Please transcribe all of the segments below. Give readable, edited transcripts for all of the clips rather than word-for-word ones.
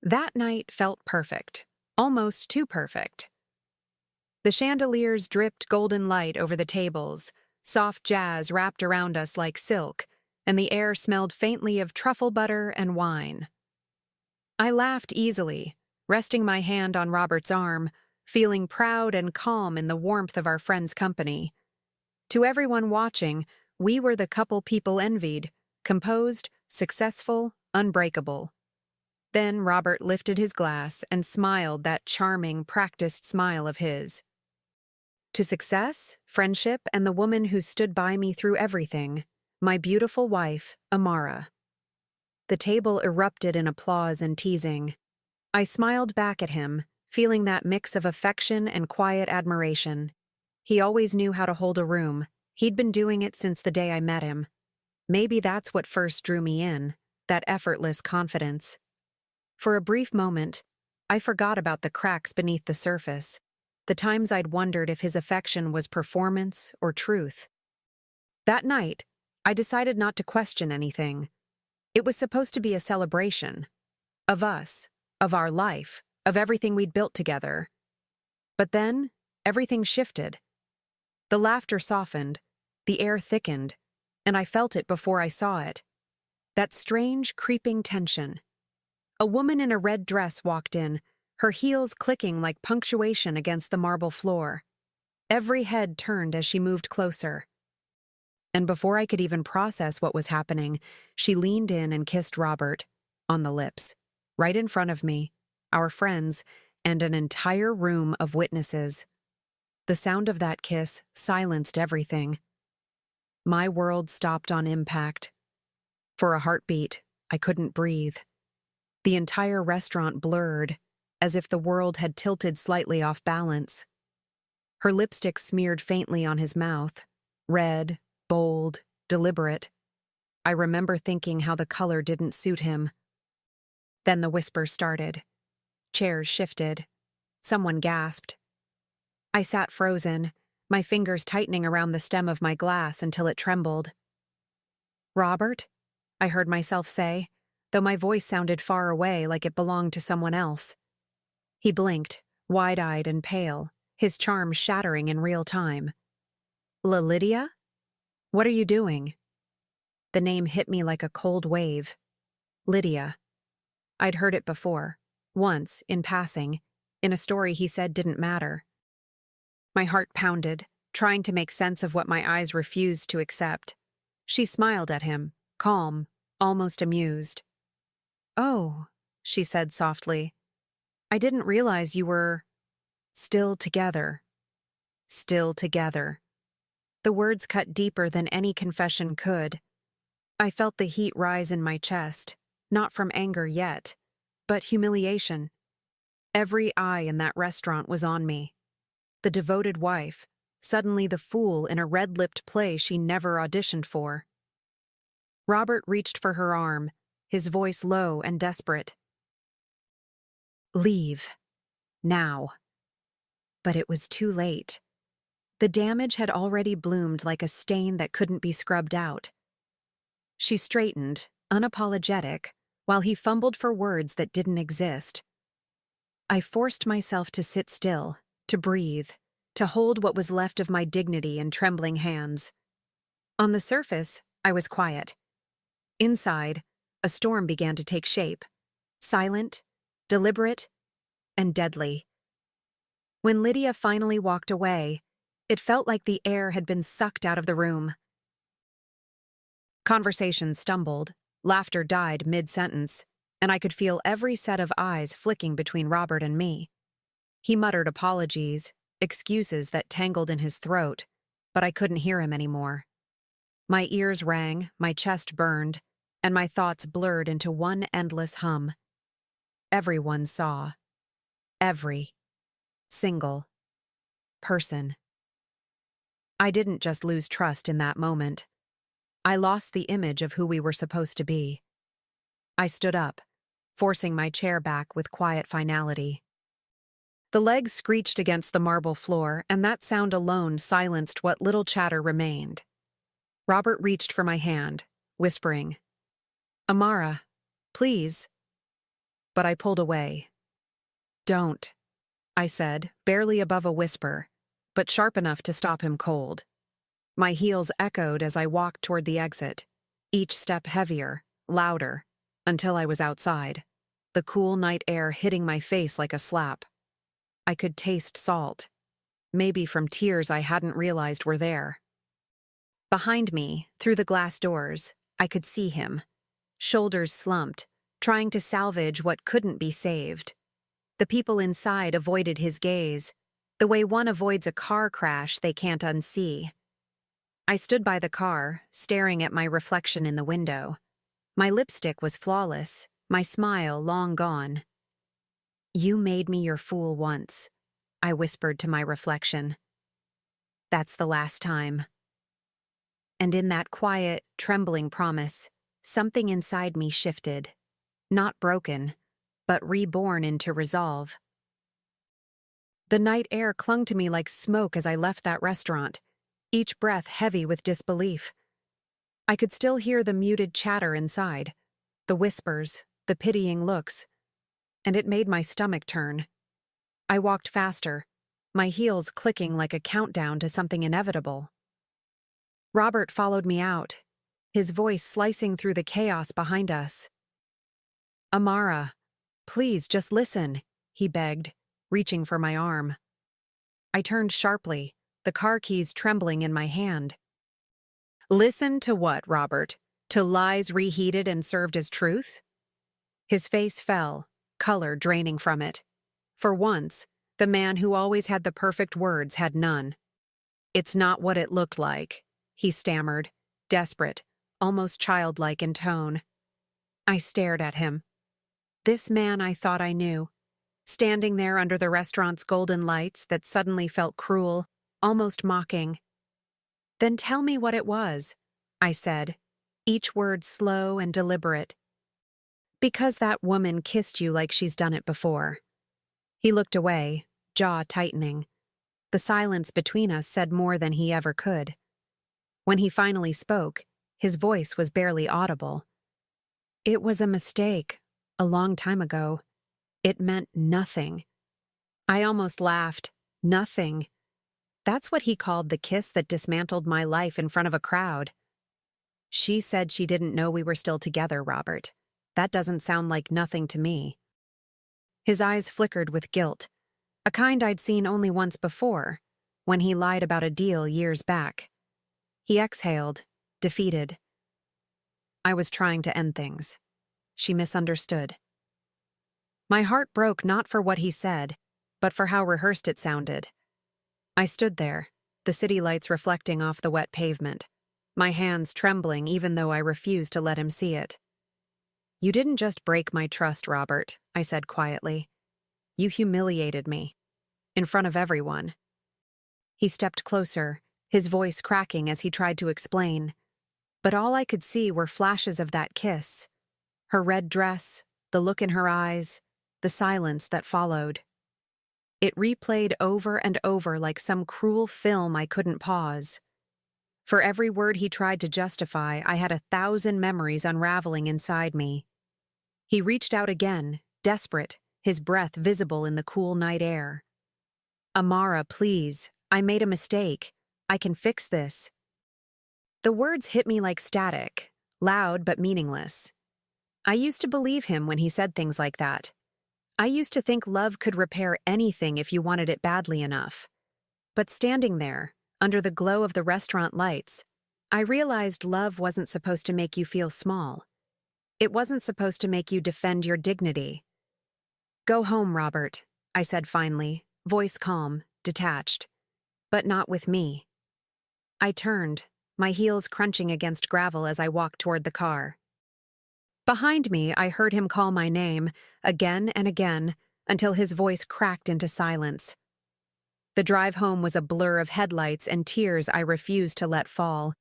That night felt perfect, almost too perfect. The chandeliers dripped golden light over the tables, soft jazz wrapped around us like silk, and the air smelled faintly of truffle butter and wine. I laughed easily, resting my hand on Robert's arm, feeling proud and calm in the warmth of our friend's company. To everyone watching, we were the couple people envied, composed, successful, unbreakable. Then Robert lifted his glass and smiled that charming, practiced smile of his. To success, friendship, and the woman who stood by me through everything, my beautiful wife, Amara. The table erupted in applause and teasing. I smiled back at him, feeling that mix of affection and quiet admiration. He always knew how to hold a room. He'd been doing it since the day I met him. Maybe that's what first drew me in, that effortless confidence. For a brief moment, I forgot about the cracks beneath the surface, the times I'd wondered if his affection was performance or truth. That night, I decided not to question anything. It was supposed to be a celebration. Of us, of our life, of everything we'd built together. But then, everything shifted. The laughter softened, the air thickened, and I felt it before I saw it. That strange, creeping tension. A woman in a red dress walked in, her heels clicking like punctuation against the marble floor. Every head turned as she moved closer. And before I could even process what was happening, she leaned in and kissed Robert, on the lips, right in front of me, our friends, and an entire room of witnesses. The sound of that kiss silenced everything. My world stopped on impact. For a heartbeat, I couldn't breathe. The entire restaurant blurred, as if the world had tilted slightly off balance. Her lipstick smeared faintly on his mouth, red, bold, deliberate. I remember thinking how the color didn't suit him. Then the whisper started. Chairs shifted. Someone gasped. I sat frozen, my fingers tightening around the stem of my glass until it trembled. "Robert?" I heard myself say, though my voice sounded far away like it belonged to someone else. He blinked, wide-eyed and pale, his charm shattering in real time. "Lydia? What are you doing?" The name hit me like a cold wave. Lydia. I'd heard it before, once, in passing, in a story he said didn't matter. My heart pounded, trying to make sense of what my eyes refused to accept. She smiled at him, calm, almost amused. "Oh," she said softly. "I didn't realize you were still together." Still together. The words cut deeper than any confession could. I felt the heat rise in my chest, not from anger yet, but humiliation. Every eye in that restaurant was on me. The devoted wife, suddenly the fool in a red-lipped play she never auditioned for. Robert reached for her arm, his voice low and desperate. "Leave. Now." But it was too late. The damage had already bloomed like a stain that couldn't be scrubbed out. She straightened, unapologetic, while he fumbled for words that didn't exist. I forced myself to sit still, to breathe, to hold what was left of my dignity in trembling hands. On the surface, I was quiet. Inside, a storm began to take shape, silent, deliberate, and deadly. When Lydia finally walked away, it felt like the air had been sucked out of the room. Conversation stumbled, laughter died mid-sentence, and I could feel every set of eyes flicking between Robert and me. He muttered apologies, excuses that tangled in his throat, but I couldn't hear him anymore. My ears rang, my chest burned, and my thoughts blurred into one endless hum. Everyone saw. Every single person. I didn't just lose trust in that moment. I lost the image of who we were supposed to be. I stood up, forcing my chair back with quiet finality. The legs screeched against the marble floor, and that sound alone silenced what little chatter remained. Robert reached for my hand, whispering, "Amara, please." but I pulled away. "Don't," I said, barely above a whisper, but sharp enough to stop him cold. My heels echoed as I walked toward the exit, each step heavier, louder, until I was outside, the cool night air hitting my face like a slap. I could taste salt, maybe from tears I hadn't realized were there. Behind me, through the glass doors, I could see him, shoulders slumped, trying to salvage what couldn't be saved. The people inside avoided his gaze, the way one avoids a car crash they can't unsee. I stood by the car, staring at my reflection in the window. My lipstick was flawless, my smile long gone. "You made me your fool once," I whispered to my reflection. "That's the last time." And in that quiet, trembling promise, something inside me shifted. Not broken, but reborn into resolve. The night air clung to me like smoke as I left that restaurant, each breath heavy with disbelief. I could still hear the muted chatter inside, the whispers, the pitying looks, and it made my stomach turn. I walked faster, my heels clicking like a countdown to something inevitable. Robert followed me out, his voice slicing through the chaos behind us. "Amara, please just listen," he begged, reaching for my arm. I turned sharply, the car keys trembling in my hand. "Listen to what, Robert? To lies reheated and served as truth?" His face fell, color draining from it. For once, the man who always had the perfect words had none. "It's not what it looked like," he stammered, desperate, almost childlike in tone. I stared at him. This man I thought I knew, standing there under the restaurant's golden lights that suddenly felt cruel, almost mocking. "Then tell me what it was," I said, each word slow and deliberate. "Because that woman kissed you like she's done it before." He looked away, jaw tightening. The silence between us said more than he ever could. When he finally spoke, his voice was barely audible. "It was a mistake, a long time ago. It meant nothing." I almost laughed. Nothing. That's what he called the kiss that dismantled my life in front of a crowd. "She said she didn't know we were still together, Robert. That doesn't sound like nothing to me." His eyes flickered with guilt, a kind I'd seen only once before, when he lied about a deal years back. He exhaled, defeated. "I was trying to end things. She misunderstood." My heart broke not for what he said, but for how rehearsed it sounded. I stood there, the city lights reflecting off the wet pavement, my hands trembling even though I refused to let him see it. "You didn't just break my trust, Robert," I said quietly. "You humiliated me. In front of everyone." He stepped closer, his voice cracking as he tried to explain. But all I could see were flashes of that kiss. Her red dress, the look in her eyes, the silence that followed. It replayed over and over like some cruel film I couldn't pause. For every word he tried to justify, I had 1,000 memories unraveling inside me. He reached out again, desperate, his breath visible in the cool night air. "Amara, please, I made a mistake. I can fix this." The words hit me like static, loud but meaningless. I used to believe him when he said things like that. I used to think love could repair anything if you wanted it badly enough. But standing there, under the glow of the restaurant lights, I realized love wasn't supposed to make you feel small. It wasn't supposed to make you defend your dignity. "Go home, Robert," I said finally, voice calm, detached. "But not with me." I turned, my heels crunching against gravel as I walked toward the car. Behind me, I heard him call my name, again and again, until his voice cracked into silence. The drive home was a blur of headlights and tears I refused to let fall.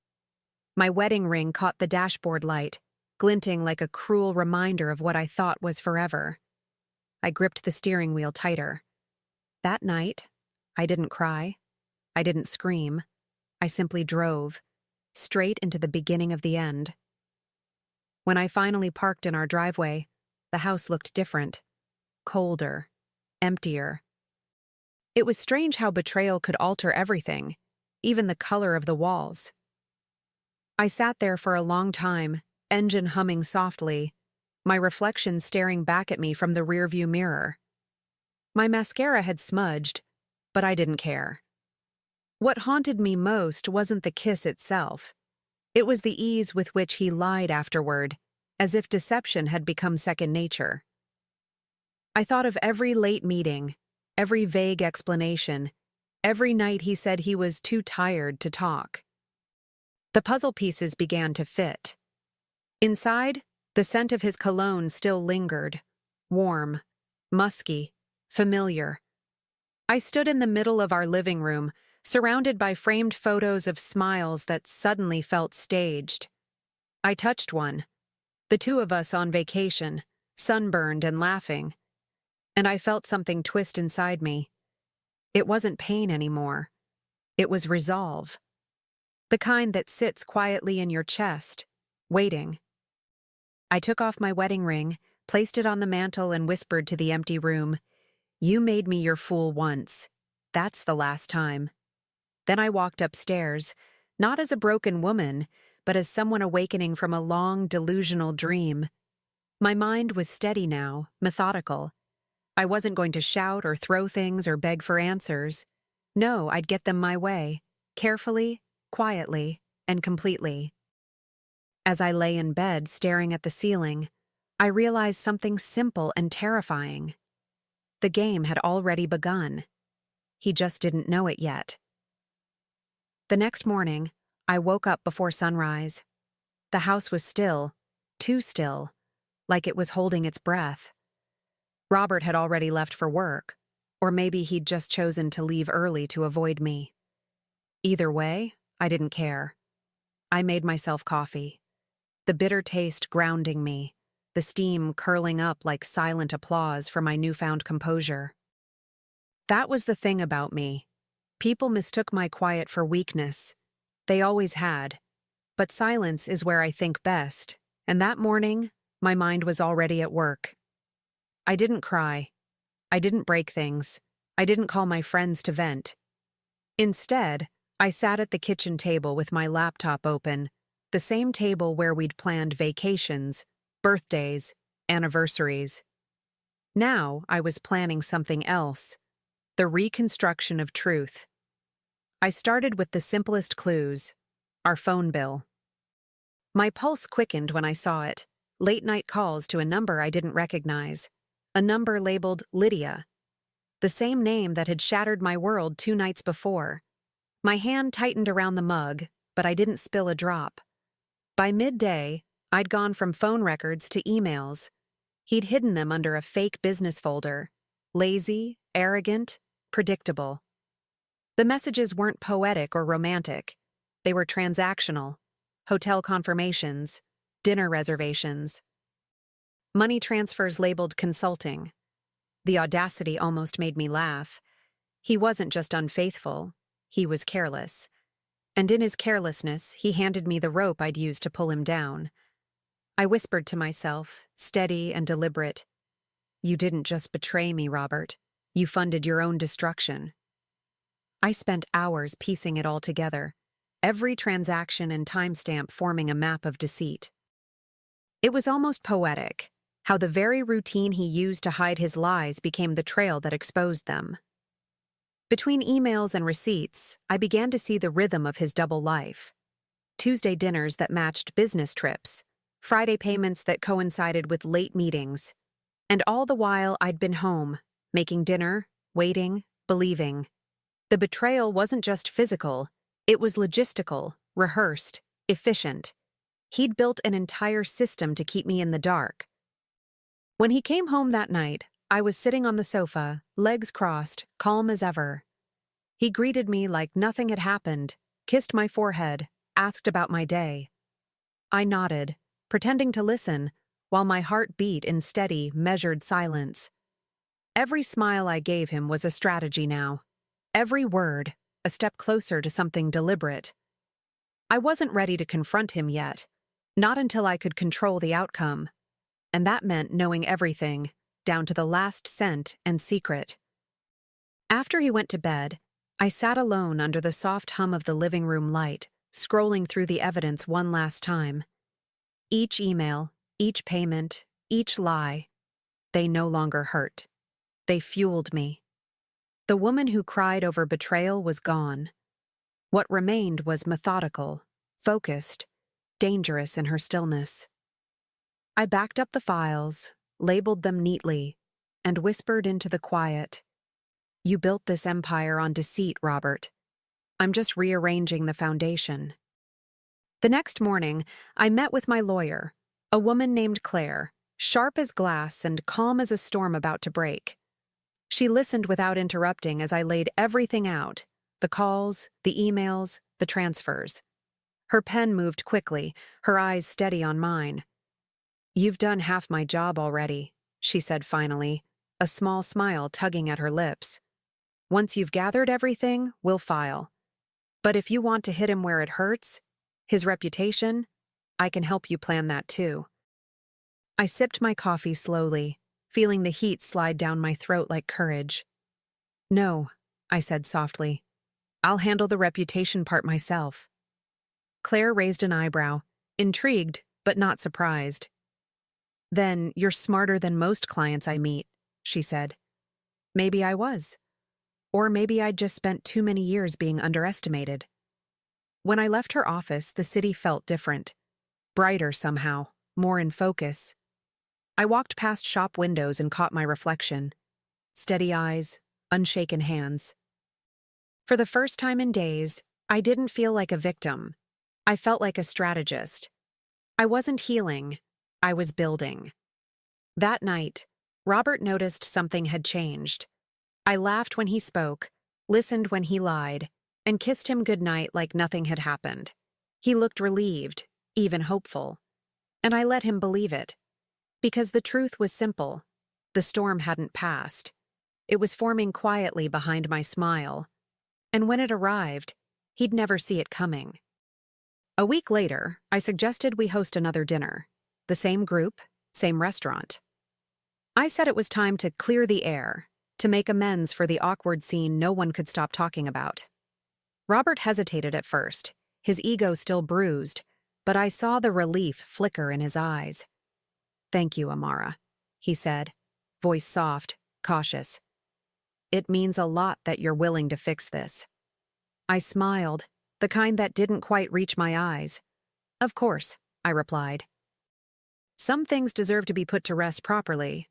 My wedding ring caught the dashboard light, glinting like a cruel reminder of what I thought was forever. I gripped the steering wheel tighter. That night, I didn't cry. I didn't scream. I simply drove, straight into the beginning of the end. When I finally parked in our driveway, the house looked different. colder, emptier. It was strange how betrayal could alter everything, even the color of the walls. I sat there for a long time, engine humming softly, my reflection staring back at me from the rearview mirror. My mascara had smudged, but I didn't care. What haunted me most wasn't the kiss itself. It was the ease with which he lied afterward, as if deception had become second nature. I thought of every late meeting, every vague explanation, every night he said he was too tired to talk. The puzzle pieces began to fit. Inside, the scent of his cologne still lingered, warm, musky, familiar. I stood in the middle of our living room, surrounded by framed photos of smiles that suddenly felt staged. I touched one, the two of us on vacation, sunburned and laughing, and I felt something twist inside me. It wasn't pain anymore. It was resolve. The kind that sits quietly in your chest, waiting. I took off my wedding ring, placed it on the mantel, and whispered to the empty room, "You made me your fool once. That's the last time." Then I walked upstairs, not as a broken woman, but as someone awakening from a long, delusional dream. My mind was steady now, methodical. I wasn't going to shout or throw things or beg for answers. No, I'd get them my way, carefully, quietly, and completely. As I lay in bed staring at the ceiling, I realized something simple and terrifying. The game had already begun. He just didn't know it yet. The next morning, I woke up before sunrise. The house was still, too still, like it was holding its breath. Robert had already left for work, or maybe he'd just chosen to leave early to avoid me. Either way, I didn't care. I made myself coffee, the bitter taste grounding me, the steam curling up like silent applause for my newfound composure. That was the thing about me. People mistook my quiet for weakness. They always had. But silence is where I think best, and that morning, my mind was already at work. I didn't cry. I didn't break things. I didn't call my friends to vent. Instead, I sat at the kitchen table with my laptop open, the same table where we'd planned vacations, birthdays, anniversaries. Now I was planning something else, the reconstruction of truth. I started with the simplest clues, our phone bill. My pulse quickened when I saw it, late-night calls to a number I didn't recognize, a number labeled Lydia, the same name that had shattered my world 2 nights before. My hand tightened around the mug, but I didn't spill a drop. By midday, I'd gone from phone records to emails. He'd hidden them under a fake business folder. Lazy, arrogant, predictable. The messages weren't poetic or romantic. They were transactional. Hotel confirmations, dinner reservations. Money transfers labeled consulting. The audacity almost made me laugh. He wasn't just unfaithful, he was careless. And in his carelessness, he handed me the rope I'd use to pull him down. I whispered to myself, steady and deliberate, "You didn't just betray me, Robert. You funded your own destruction." I spent hours piecing it all together, every transaction and timestamp forming a map of deceit. It was almost poetic, how the very routine he used to hide his lies became the trail that exposed them. Between emails and receipts, I began to see the rhythm of his double life. Tuesday dinners that matched business trips, Friday payments that coincided with late meetings. And all the while I'd been home, making dinner, waiting, believing. The betrayal wasn't just physical, it was logistical, rehearsed, efficient. He'd built an entire system to keep me in the dark. When he came home that night, I was sitting on the sofa, legs crossed, calm as ever. He greeted me like nothing had happened, kissed my forehead, asked about my day. I nodded, pretending to listen, while my heart beat in steady, measured silence. Every smile I gave him was a strategy now. Every word, a step closer to something deliberate. I wasn't ready to confront him yet, not until I could control the outcome. And that meant knowing everything, down to the last cent and secret. After he went to bed, I sat alone under the soft hum of the living room light, scrolling through the evidence one last time. Each email, each payment, each lie, they no longer hurt. They fueled me. The woman who cried over betrayal was gone. What remained was methodical, focused, dangerous in her stillness. I backed up the files, labeled them neatly, and whispered into the quiet, "You built this empire on deceit, Robert. I'm just rearranging the foundation." The next morning, I met with my lawyer, a woman named Claire, sharp as glass and calm as a storm about to break. She listened without interrupting as I laid everything out, the calls, the emails, the transfers. Her pen moved quickly, her eyes steady on mine. "You've done half my job already," she said finally, a small smile tugging at her lips. "Once you've gathered everything, we'll file. But if you want to hit him where it hurts, his reputation, I can help you plan that too." I sipped my coffee slowly, feeling the heat slide down my throat like courage. "No," I said softly. "I'll handle the reputation part myself." Claire raised an eyebrow, intrigued but not surprised. "Then you're smarter than most clients I meet," she said. Maybe I was. Or maybe I'd just spent too many years being underestimated. When I left her office, the city felt different. Brighter somehow, more in focus. I walked past shop windows and caught my reflection. Steady eyes, unshaken hands. For the first time in days, I didn't feel like a victim. I felt like a strategist. I wasn't healing, I was building. That night, Robert noticed something had changed. I laughed when he spoke, listened when he lied, and kissed him goodnight like nothing had happened. He looked relieved, even hopeful. And I let him believe it. Because the truth was simple. The storm hadn't passed. It was forming quietly behind my smile. And when it arrived, he'd never see it coming. A week later, I suggested we host another dinner. The same group, same restaurant. I said it was time to clear the air, to make amends for the awkward scene no one could stop talking about. Robert hesitated at first, his ego still bruised, but I saw the relief flicker in his eyes. "Thank you, Amara," he said, voice soft, cautious. "It means a lot that you're willing to fix this." I smiled, the kind that didn't quite reach my eyes. "Of course," I replied. "Some things deserve to be put to rest properly."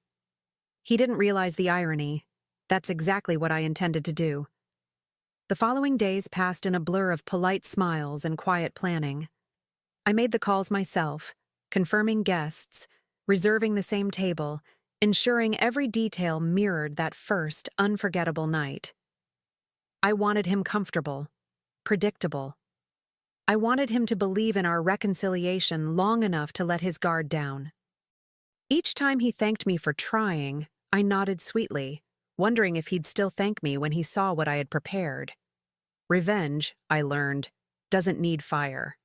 He didn't realize the irony. That's exactly what I intended to do. The following days passed in a blur of polite smiles and quiet planning. I made the calls myself, confirming guests, reserving the same table, ensuring every detail mirrored that first, unforgettable night. I wanted him comfortable, predictable. I wanted him to believe in our reconciliation long enough to let his guard down. Each time he thanked me for trying, I nodded sweetly, wondering if he'd still thank me when he saw what I had prepared. Revenge, I learned, doesn't need fire.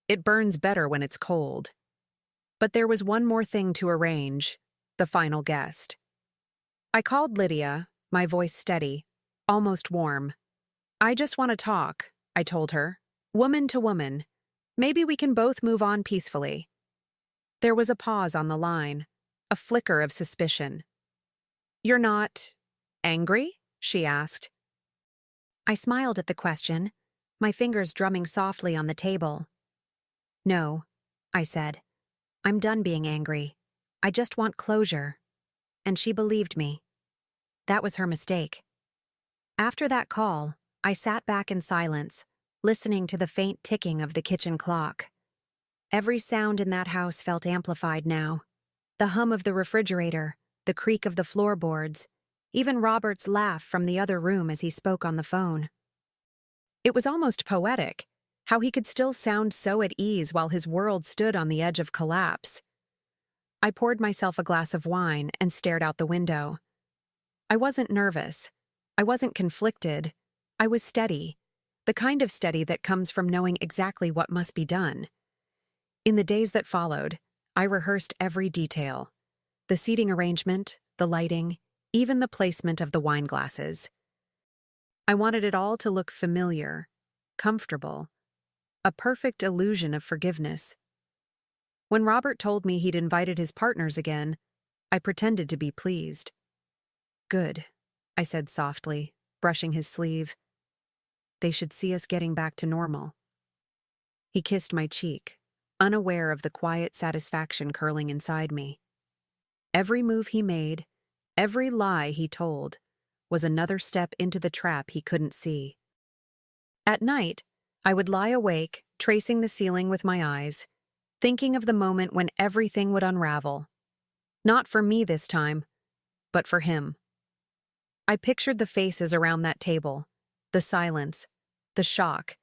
It burns better when it's cold. But there was one more thing to arrange, the final guest. I called Lydia, my voice steady, almost warm. "I just want to talk," I told her, woman to woman. "Maybe we can both move on peacefully." There was a pause on the line, a flicker of suspicion. "You're not angry?" she asked. I smiled at the question, my fingers drumming softly on the table. "No," I said. "I'm done being angry. I just want closure." And she believed me. That was her mistake. After that call, I sat back in silence, listening to the faint ticking of the kitchen clock. Every sound in that house felt amplified now. The hum of the refrigerator, the creak of the floorboards, even Robert's laugh from the other room as he spoke on the phone. It was almost poetic, how he could still sound so at ease while his world stood on the edge of collapse. I poured myself a glass of wine and stared out the window. I wasn't nervous. I wasn't conflicted. I was steady, the kind of steady that comes from knowing exactly what must be done. In the days that followed, I rehearsed every detail. The seating arrangement, the lighting, even the placement of the wine glasses. I wanted it all to look familiar, comfortable, a perfect illusion of forgiveness. When Robert told me he'd invited his partners again, I pretended to be pleased. "Good," I said softly, brushing his sleeve. "They should see us getting back to normal." He kissed my cheek, unaware of the quiet satisfaction curling inside me. Every move he made, every lie he told, was another step into the trap he couldn't see. At night, I would lie awake, tracing the ceiling with my eyes, thinking of the moment when everything would unravel. Not for me this time, but for him. I pictured the faces around that table, the silence, the shock,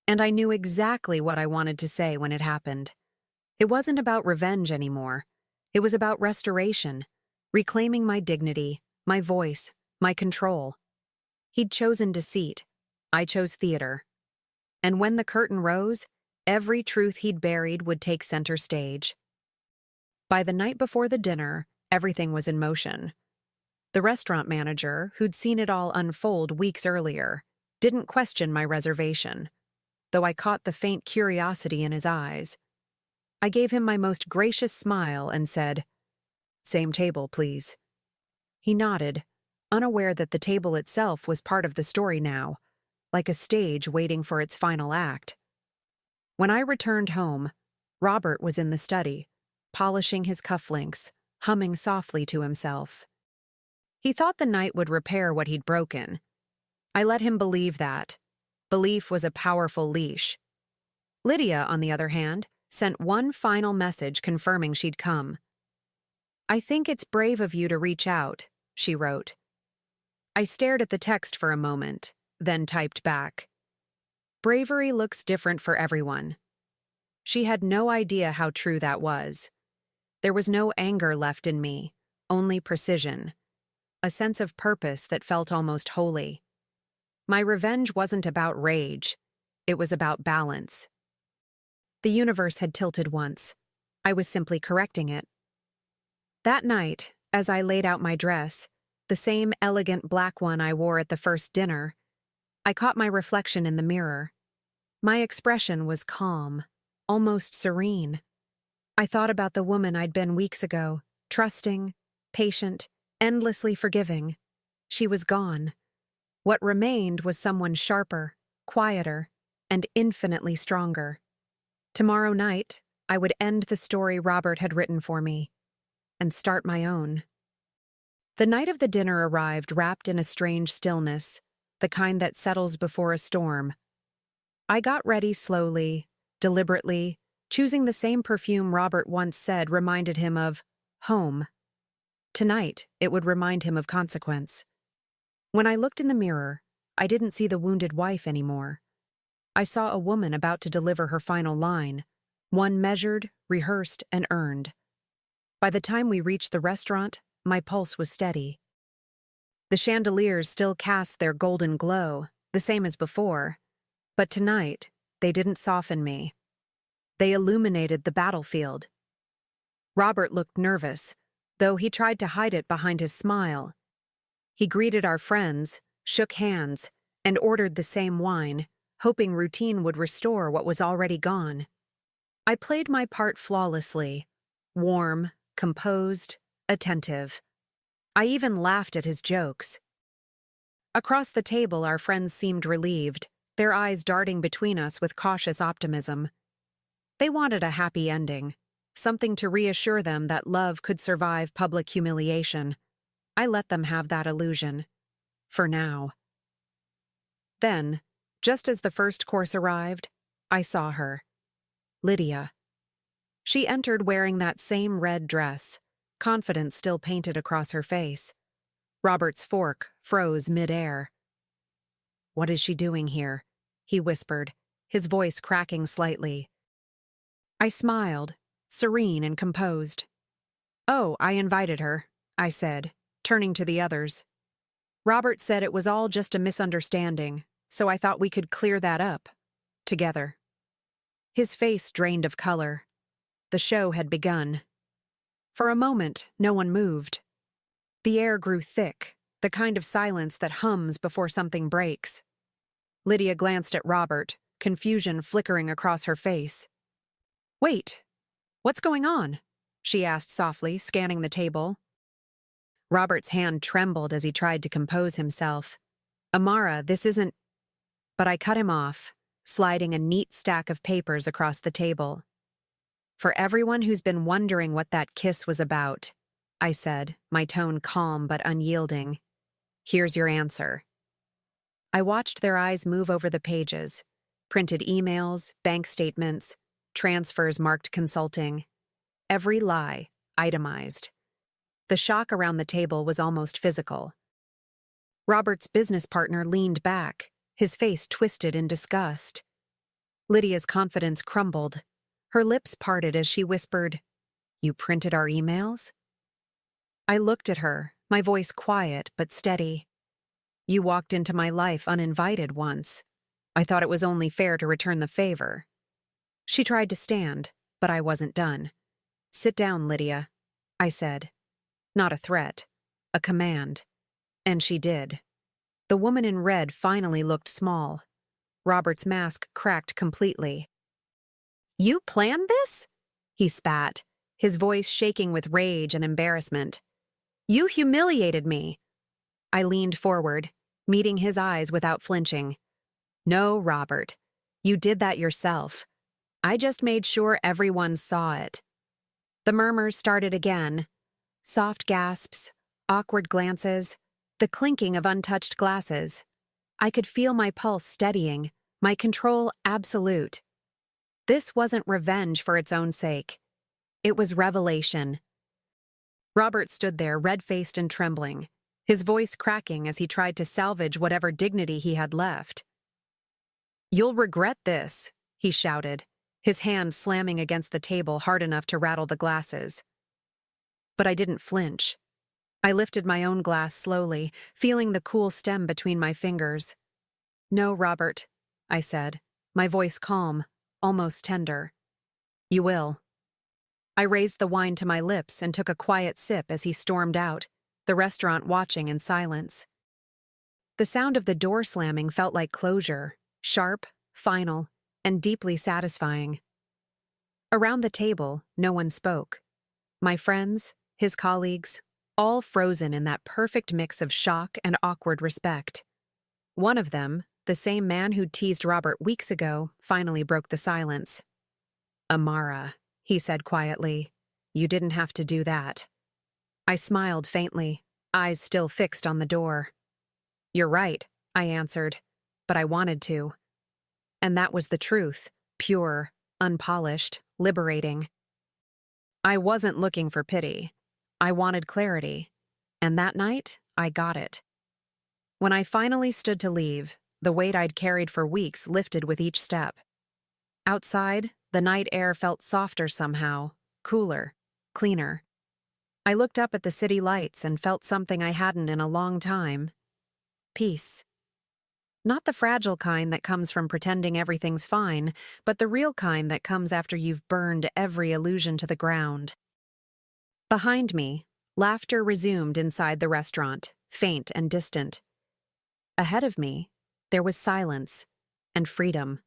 and I knew exactly what I wanted to say when it happened. It wasn't about revenge anymore. It was about restoration, reclaiming my dignity, my voice, my control. He'd chosen deceit. I chose theater. And when the curtain rose, every truth he'd buried would take center stage. By the night before the dinner, everything was in motion. The restaurant manager, who'd seen it all unfold weeks earlier, didn't question my reservation, though I caught the faint curiosity in his eyes. I gave him my most gracious smile and said, "Same table, please." He nodded, unaware that the table itself was part of the story now, like a stage waiting for its final act. When I returned home, Robert was in the study, polishing his cufflinks, humming softly to himself. He thought the night would repair what he'd broken. I let him believe that. Belief was a powerful leash. Lydia, on the other hand, sent one final message confirming she'd come. "I think it's brave of you to reach out," she wrote. I stared at the text for a moment, then typed back. "Bravery looks different for everyone." She had no idea how true that was. There was no anger left in me, only precision, a sense of purpose that felt almost holy. My revenge wasn't about rage, it was about balance. The universe had tilted once. I was simply correcting it. That night, as I laid out my dress, the same elegant black one I wore at the first dinner, I caught my reflection in the mirror. My expression was calm, almost serene. I thought about the woman I'd been weeks ago, trusting, patient, endlessly forgiving. She was gone. What remained was someone sharper, quieter, and infinitely stronger. Tomorrow night, I would end the story Robert had written for me, and start my own. The night of the dinner arrived wrapped in a strange stillness, the kind that settles before a storm. I got ready slowly, deliberately, choosing the same perfume Robert once said reminded him of home. Tonight, it would remind him of consequence. When I looked in the mirror, I didn't see the wounded wife anymore. I saw a woman about to deliver her final line, one measured, rehearsed, and earned. By the time we reached the restaurant, my pulse was steady. The chandeliers still cast their golden glow, the same as before, but tonight, they didn't soften me. They illuminated the battlefield. Robert looked nervous, though he tried to hide it behind his smile. He greeted our friends, shook hands, and ordered the same wine, hoping routine would restore what was already gone. I played my part flawlessly, warm, composed, attentive. I even laughed at his jokes. Across the table, our friends seemed relieved, their eyes darting between us with cautious optimism. They wanted a happy ending, something to reassure them that love could survive public humiliation. I let them have that illusion. For now. Then, just as the first course arrived, I saw her. Lydia. She entered wearing that same red dress, confidence still painted across her face. Robert's fork froze mid-air. "What is she doing here?" he whispered, his voice cracking slightly. I smiled, serene and composed. "Oh, I invited her," I said, turning to the others. "Robert said it was all just a misunderstanding, so I thought we could clear that up. Together." His face drained of color. The show had begun. For a moment, no one moved. The air grew thick, the kind of silence that hums before something breaks. Lydia glanced at Robert, confusion flickering across her face. "Wait, what's going on?" she asked softly, scanning the table. Robert's hand trembled as he tried to compose himself. "Amara, this isn't—" But I cut him off, sliding a neat stack of papers across the table. "For everyone who's been wondering what that kiss was about," I said, my tone calm but unyielding, "here's your answer." I watched their eyes move over the pages, printed emails, bank statements, transfers marked consulting. Every lie, itemized. The shock around the table was almost physical. Robert's business partner leaned back, his face twisted in disgust. Lydia's confidence crumbled. Her lips parted as she whispered, "You printed our emails?" I looked at her, my voice quiet but steady. "You walked into my life uninvited once. I thought it was only fair to return the favor." She tried to stand, but I wasn't done. "Sit down, Lydia," I said. Not a threat, a command. And she did. The woman in red finally looked small. Robert's mask cracked completely. "You planned this?" he spat, his voice shaking with rage and embarrassment. "You humiliated me." I leaned forward, meeting his eyes without flinching. "No, Robert. You did that yourself. I just made sure everyone saw it." The murmurs started again. Soft gasps, awkward glances, the clinking of untouched glasses. I could feel my pulse steadying, my control absolute. This wasn't revenge for its own sake. It was revelation. Robert stood there, red-faced and trembling, his voice cracking as he tried to salvage whatever dignity he had left. "You'll regret this," he shouted, his hand slamming against the table hard enough to rattle the glasses. But I didn't flinch. I lifted my own glass slowly, feeling the cool stem between my fingers. "No, Robert," I said, my voice calm, almost tender. "You will." I raised the wine to my lips and took a quiet sip as he stormed out, the restaurant watching in silence. The sound of the door slamming felt like closure, sharp, final, and deeply satisfying. Around the table, no one spoke. My friends, his colleagues, all frozen in that perfect mix of shock and awkward respect. One of them, the same man who'd teased Robert weeks ago, finally broke the silence. "Amara," he said quietly, "you didn't have to do that." I smiled faintly, eyes still fixed on the door. "You're right," I answered, "but I wanted to." And that was the truth, pure, unpolished, liberating. I wasn't looking for pity. I wanted clarity. And that night, I got it. When I finally stood to leave, the weight I'd carried for weeks lifted with each step. Outside, the night air felt softer somehow, cooler, cleaner. I looked up at the city lights and felt something I hadn't in a long time. Peace. Not the fragile kind that comes from pretending everything's fine, but the real kind that comes after you've burned every illusion to the ground. Behind me, laughter resumed inside the restaurant, faint and distant. Ahead of me, there was silence and freedom.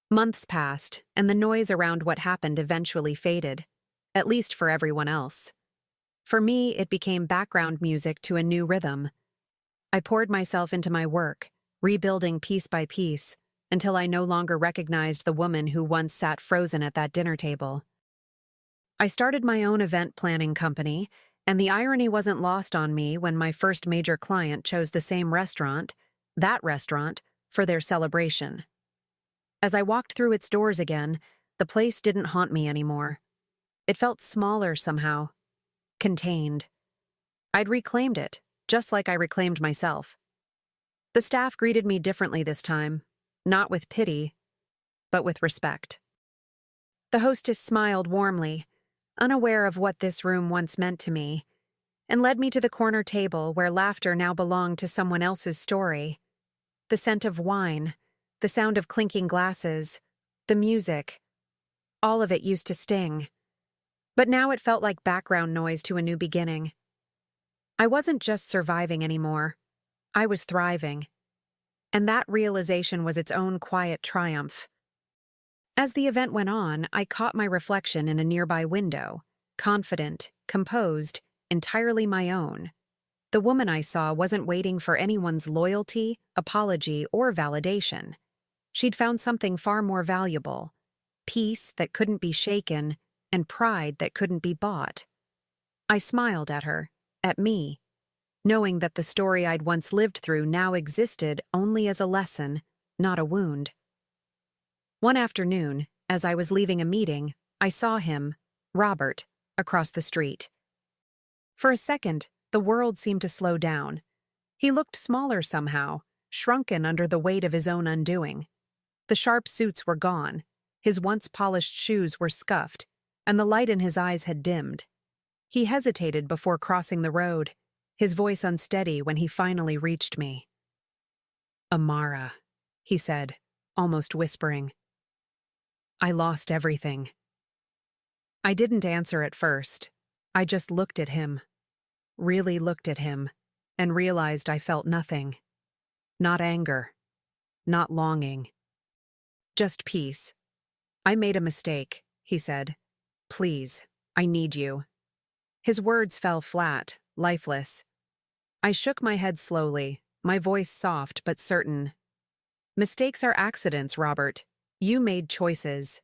Months passed, and the noise around what happened eventually faded, at least for everyone else. For me, it became background music to a new rhythm. I poured myself into my work, rebuilding piece by piece, until I no longer recognized the woman who once sat frozen at that dinner table. I started my own event planning company, and the irony wasn't lost on me when my first major client chose the same restaurant, that restaurant, for their celebration. As I walked through its doors again, the place didn't haunt me anymore. It felt smaller somehow, contained. I'd reclaimed it, just like I reclaimed myself. The staff greeted me differently this time, not with pity, but with respect. The hostess smiled warmly, unaware of what this room once meant to me, and led me to the corner table where laughter now belonged to someone else's story. The scent of wine, the sound of clinking glasses, the music, all of it used to sting. But now it felt like background noise to a new beginning. I wasn't just surviving anymore. I was thriving. And that realization was its own quiet triumph. As the event went on, I caught my reflection in a nearby window, confident, composed, entirely my own. The woman I saw wasn't waiting for anyone's loyalty, apology, or validation. She'd found something far more valuable: peace that couldn't be shaken, and pride that couldn't be bought. I smiled at her, at me, knowing that the story I'd once lived through now existed only as a lesson, not a wound. One afternoon, as I was leaving a meeting, I saw him, Robert, across the street. For a second, the world seemed to slow down. He looked smaller somehow, shrunken under the weight of his own undoing. The sharp suits were gone, his once polished shoes were scuffed, and the light in his eyes had dimmed. He hesitated before crossing the road, his voice unsteady when he finally reached me. "Amara," he said, almost whispering. "I lost everything." I didn't answer at first. I just looked at him, really looked at him, and realized I felt nothing. Not anger, not longing. Just peace. "I made a mistake," he said. "Please, I need you." His words fell flat, lifeless. I shook my head slowly, my voice soft but certain. "Mistakes are accidents, Robert. You made choices."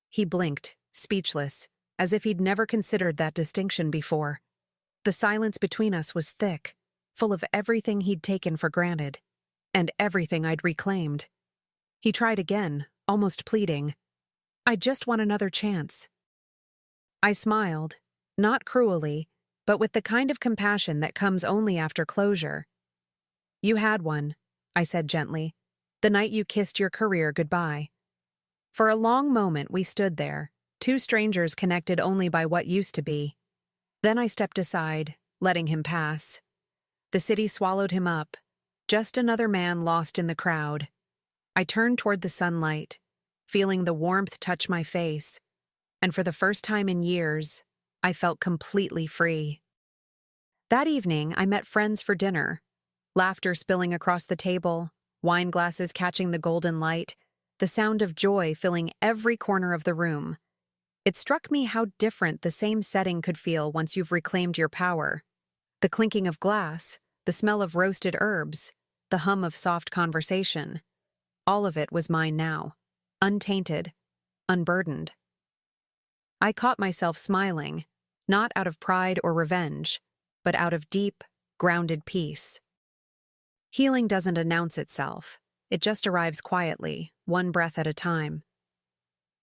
He blinked, speechless, as if he'd never considered that distinction before. The silence between us was thick, full of everything he'd taken for granted, and everything I'd reclaimed. He tried again, almost pleading. "I just want another chance." I smiled, not cruelly, but with the kind of compassion that comes only after closure. "You had one," I said gently, "the night you kissed your career goodbye." For a long moment we stood there, two strangers connected only by what used to be. Then I stepped aside, letting him pass. The city swallowed him up, just another man lost in the crowd. I turned toward the sunlight, feeling the warmth touch my face, and for the first time in years, I felt completely free. That evening, I met friends for dinner, laughter spilling across the table, wine glasses catching the golden light, the sound of joy filling every corner of the room. It struck me how different the same setting could feel once you've reclaimed your power. The clinking of glass, the smell of roasted herbs, the hum of soft conversation. All of it was mine now, untainted, unburdened. I caught myself smiling, not out of pride or revenge, but out of deep, grounded peace. Healing doesn't announce itself. It just arrives quietly, one breath at a time.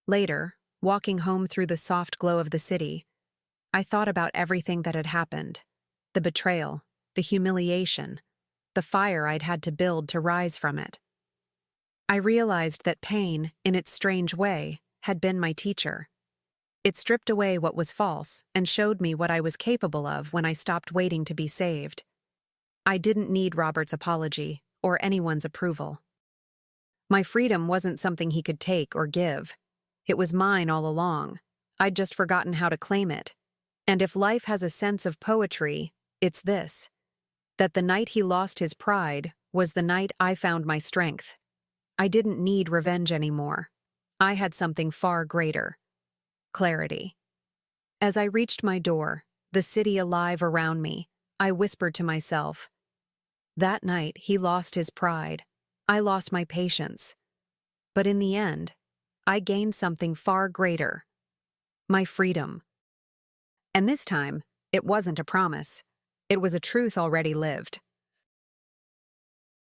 Later, walking home through the soft glow of the city, I thought about everything that had happened. The betrayal, the humiliation, the fire I'd had to build to rise from it. I realized that pain, in its strange way, had been my teacher. It stripped away what was false and showed me what I was capable of when I stopped waiting to be saved. I didn't need Robert's apology or anyone's approval. My freedom wasn't something he could take or give. It was mine all along. I'd just forgotten how to claim it. And if life has a sense of poetry, it's this: that the night he lost his pride was the night I found my strength. I didn't need revenge anymore. I had something far greater: clarity. As I reached my door, the city alive around me, I whispered to myself, that night he lost his pride. I lost my patience. But in the end, I gained something far greater: my freedom. And this time, it wasn't a promise. It was a truth already lived.